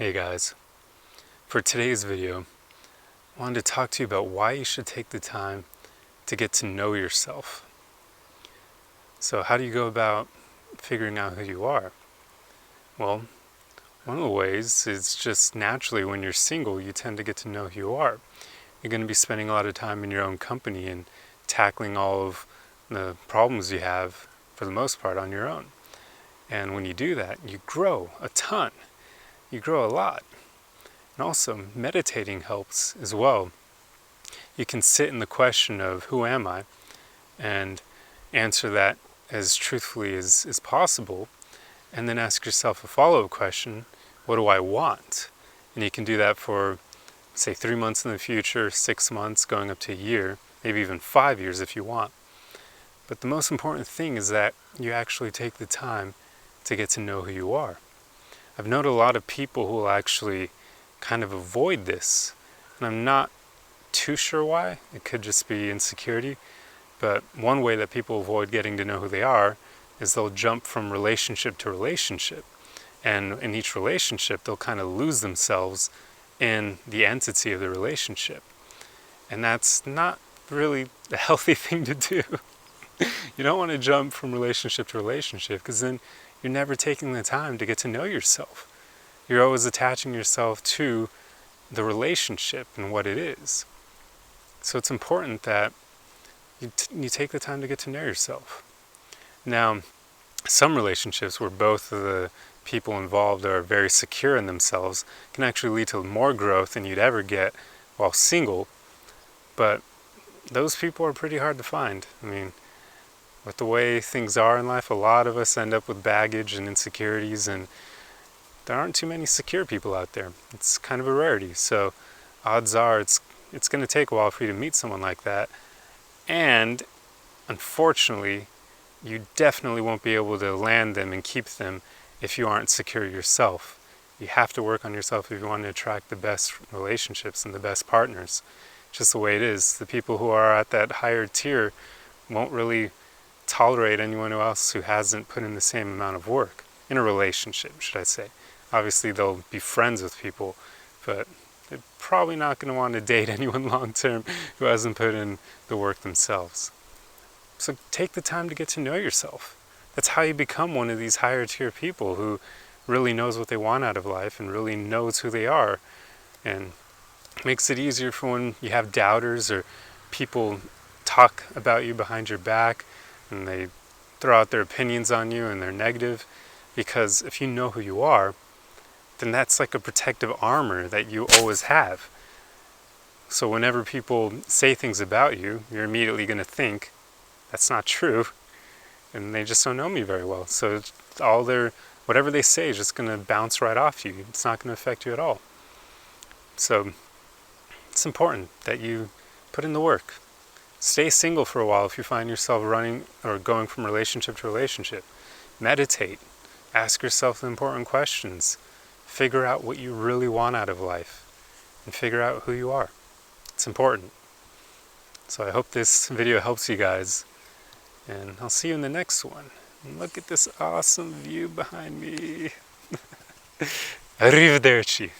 Hey guys, for today's video, I wanted to talk to you about why you should take the time to get to know yourself. So how do you go about figuring out who you are? Well, one of the ways is just naturally when you're single, you tend to get to know who you are. You're going to be spending a lot of time in your own company and tackling all of the problems you have, for the most part, on your own. And when you do that, you grow a ton. You grow a lot. And also, meditating helps as well. You can sit in the question of, who am I? And answer that as truthfully as possible. And then ask yourself a follow-up question, what do I want? And you can do that for, say, 3 months in the future, 6 months, going up to a year, maybe even 5 years if you want. But the most important thing is that you actually take the time to get to know who you are. I've known a lot of people who will actually kind of avoid this, and I'm not too sure why. It could just be insecurity, but one way that people avoid getting to know who they are is they'll jump from relationship to relationship, and in each relationship they'll kind of lose themselves in the entity of the relationship, and that's not really a healthy thing to do. You don't want to jump from relationship to relationship, because then you're never taking the time to get to know yourself. You're always attaching yourself to the relationship and what it is. So it's important that you take the time to get to know yourself. Now, some relationships where both of the people involved are very secure in themselves can actually lead to more growth than you'd ever get while single, but those people are pretty hard to find. I mean, with the way things are in life, a lot of us end up with baggage and insecurities, and there aren't too many secure people out there. It's kind of a rarity, so odds are it's going to take a while for you to meet someone like that, and unfortunately you definitely won't be able to land them and keep them if you aren't secure yourself. You have to work on yourself if you want to attract the best relationships and the best partners. Just the way it is. The people who are at that higher tier won't really tolerate anyone else who hasn't put in the same amount of work in a relationship, should I say. Obviously they'll be friends with people, but they're probably not going to want to date anyone long term who hasn't put in the work themselves. So take the time to get to know yourself. That's how you become one of these higher tier people who really knows what they want out of life and really knows who they are, and makes it easier for when you have doubters or people talk about you behind your back and they throw out their opinions on you and they're negative, because if you know who you are, then that's like a protective armor that you always have. So whenever people say things about you, you're immediately going to think, that's not true, and they just don't know me very well. So whatever they say is just going to bounce right off you. It's not going to affect you at all. So it's important that you put in the work. Stay single for a while if you find yourself running or going from relationship to relationship. Meditate. Ask yourself the important questions. Figure out what you really want out of life, and figure out who you are. It's important. So I hope this video helps you guys, and I'll see you in the next one. And look at this awesome view behind me. Arrivederci.